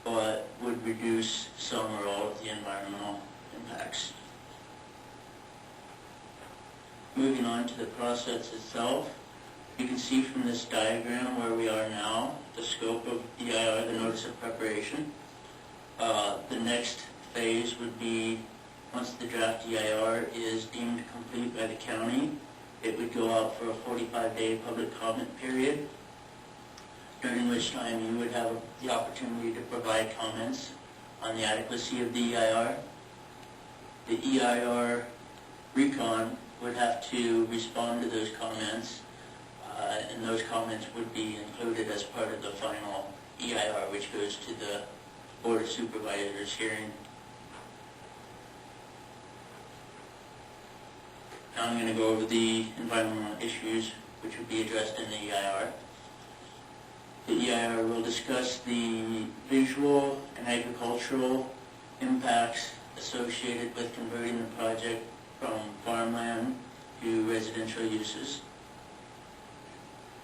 but would reduce some or all of the environmental impacts. Moving on to the process itself, you can see from this diagram where we are now, the scope of EIR, the notice of preparation. The next phase would be, once the draft EIR is deemed complete by the county, it would go out for a 45-day public comment period, during which time you would have the opportunity to provide comments on the adequacy of the EIR. The EIR recon would have to respond to those comments, and those comments would be included as part of the final EIR, which goes to the Board of Supervisors hearing. Now I'm going to go over the environmental issues which would be addressed in the EIR. The EIR will discuss the visual and agricultural impacts associated with converting the project from farmland to residential uses.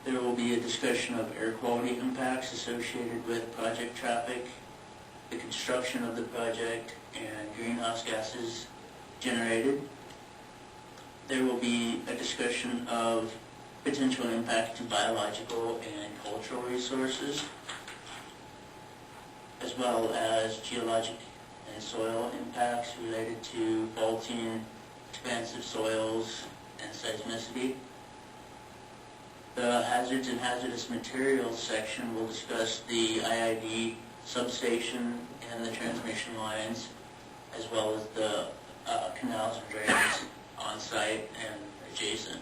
There will be a discussion of air quality impacts associated with project traffic, the construction of the project, and greenhouse gases generated. There will be a discussion of potential impact to biological and cultural resources, as well as geologic and soil impacts related to faulting, expansive soils, and seismicity. The hazards and hazardous materials section will discuss the IID substation and the transmission lines, as well as the canals and drains on site and adjacent.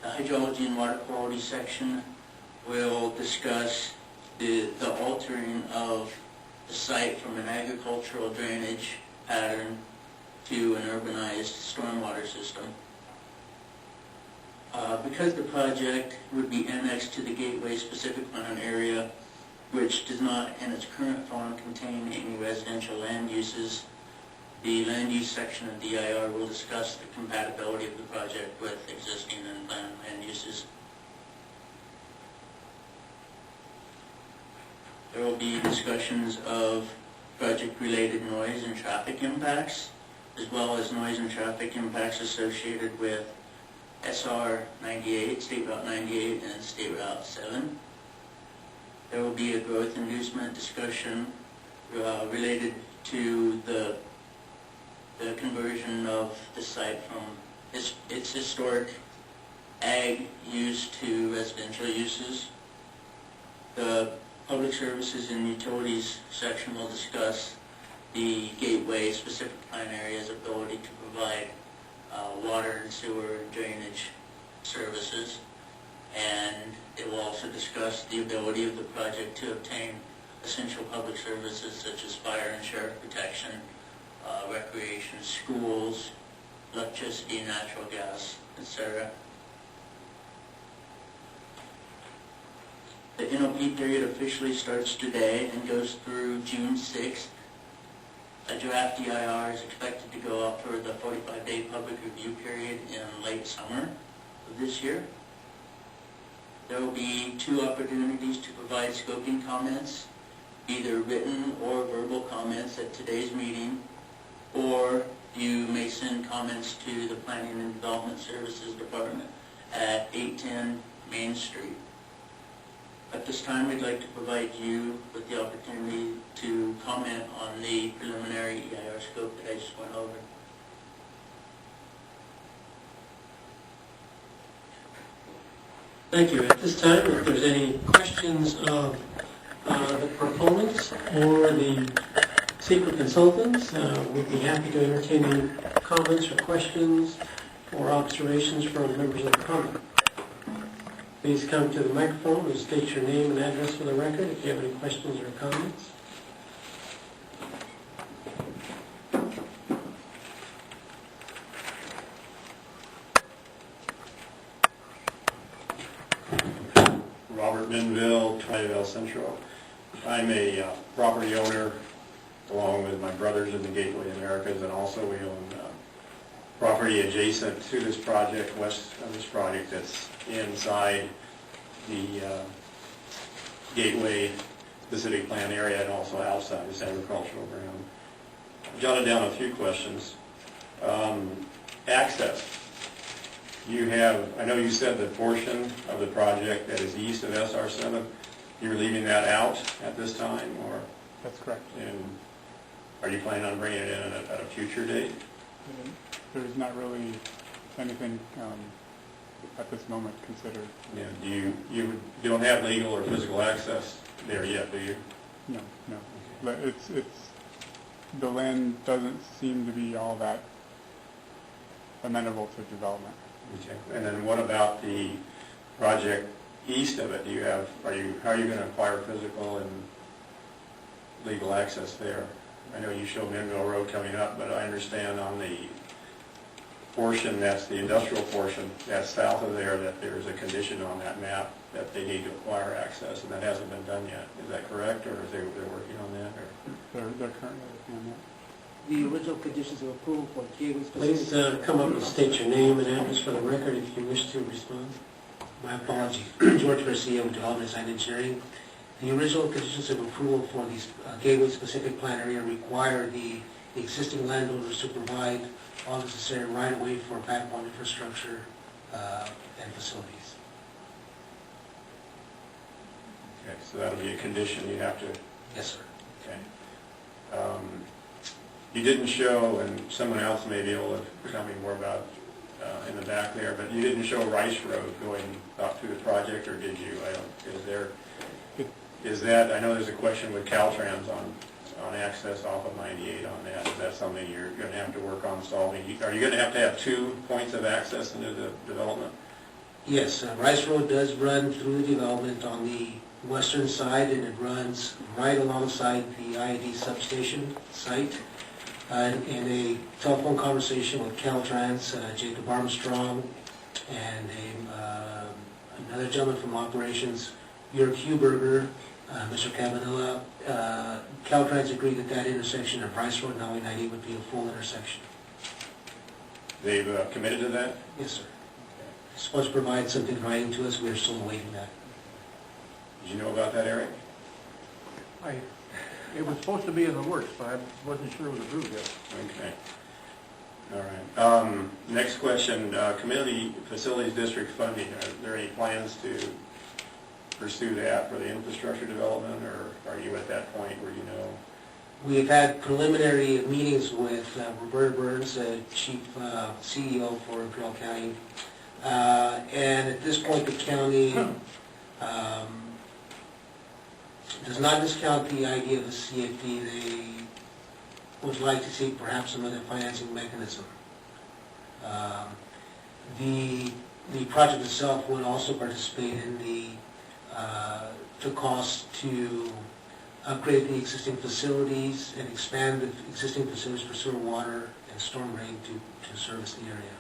The hydrology and water quality section will discuss the altering of the site from an agricultural drainage pattern to an urbanized stormwater system. Because the project would be annexed to the Gateway Specific Plan area, which does not in its current form contain any residential land uses, the land use section of the EIR will discuss the compatibility of the project with existing and planned land uses. There will be discussions of project-related noise and traffic impacts, as well as noise and traffic impacts associated with SR 98, State Route 98, and State Route 7. There will be a growth inducement discussion related to the conversion of the site from its historic ag use to residential uses. The Public Services and Utilities section will discuss the Gateway Specific Plan area's ability to provide water and sewer and drainage services, and it will also discuss the ability of the project to obtain essential public services such as fire and sheriff protection, recreation, schools, electricity, natural gas, etc. The NOP period officially starts today and goes through June 6th. A draft EIR is expected to go out for the 45-day public review period in late summer of this year. There will be 2 opportunities to provide scoping comments, either written or verbal comments at today's meeting, or you may send comments to the Planning and Development Services Department at 810 Main Street. At this time, we'd like to provide you with the opportunity to comment on the preliminary EIR scope that I just went over. Thank you. At this time, if there's any questions of the proponents or the secret consultants, we'd be happy to entertain any comments or questions or observations from members of the public. Please come to the microphone and state your name and address for the record if you have any questions or comments. Robert Minville, Twineville Central. I'm a property owner along with my brothers in the Gateway Americas, and also we own property adjacent to this project, west of this project, that's inside the Gateway the city plan area and also outside this agricultural ground. I jotted down a few questions. Access. You have, I know you said the portion of the project that is east of SR7, you're leaving that out at this time, or? That's correct. And are you planning on bringing it in at a future date? There's not really anything at this moment considered. Yeah. You don't have legal or physical access there yet, do you? No. But it's the land doesn't seem to be all that amenable to development. Okay. And then what about the project east of it? How are you going to acquire physical and legal access there? I know you showed Minville Road coming up, but I understand on the portion, that's the industrial portion, that's south of there, that there's a condition on that map that they need to acquire access, and that hasn't been done yet. Is that correct, or are they're working on that? Or? They're currently working on that. The original conditions of approval for gateways. Please come up and state your name and address for the record if you wish to respond. My apologies. George Garcia with Development Design Engineering. The original conditions of approval for these gateway specific plan area require the existing landowners to provide all necessary right-of-way for backbone infrastructure and facilities. Okay, so that'll be a condition you have to. Yes, sir. Okay. You didn't show, and someone else may be able to tell me more about in the back there, but you didn't show Rice Road going up through the project, or did you? Is that, I know there's a question with Caltrans on access off of 98 on that. Is that something you're going to have to work on solving? Are you going to have 2 points of access into the development? Yes, Rice Road does run through the development on the western side, and it runs right alongside the IED substation site. In a telephone conversation with Caltrans, Jacob Armstrong, and another gentleman from operations, Jörg Huberger, Mr. Cavanilla, Caltrans agreed that intersection of Rice Road and Highway 90 would be a full intersection. They've committed to that? Yes, sir. It's supposed to provide something writing to us. We're still awaiting that. Did you know about that, Eric? It was supposed to be in the works, but I wasn't sure it was approved yet. Okay. All right. Next question, Community Facilities District funding. Are there any plans to pursue that for the infrastructure development, or are you at that point where you know? We've had preliminary meetings with Roberta Burns, Chief CEO for Imperial County, and at this point the county does not discount the idea of the CFD. They would like to see perhaps some other financing mechanism. The project itself would also participate in the cost to upgrade the existing facilities and expand the existing facilities for sewer, water, and storm drain to service the area.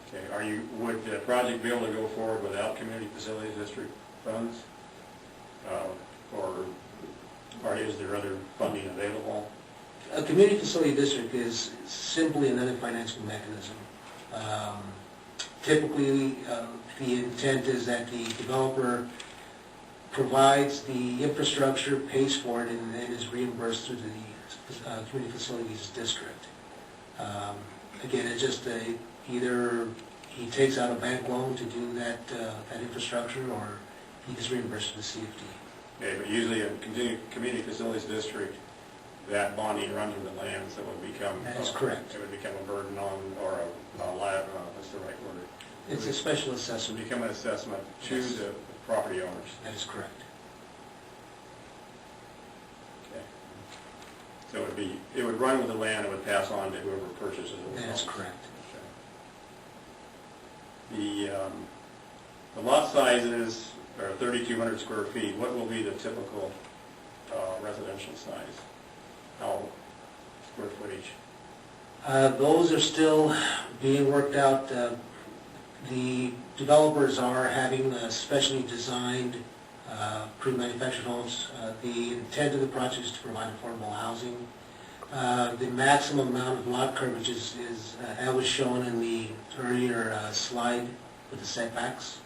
Okay. Would the project be able to go forward without Community Facilities District funds? Or is there other funding available? A community facility district is simply another financing mechanism. Typically, the intent is that the developer provides the infrastructure, pays for it, and then is reimbursed through the community facilities district. Again, it's just either he takes out a bank loan to do that infrastructure, or he is reimbursed to the CFD. Okay, but usually in Community Facilities District, that bonding runs with the land, so it would become. That is correct. It would become a burden on, or what's the right word? It's a special assessment. It would become an assessment to the property owners. That is correct. Okay. So it would run with the land, it would pass on to whoever purchases it. That is correct. Okay. The lot sizes are 3,200 square feet. What will be the typical residential size? How square footage? Those are still being worked out. The developers are having specially designed pre-manufactured homes. The intent of the project is to provide affordable housing. The maximum amount of lot coverage is as was shown in the earlier slide with the setbacks.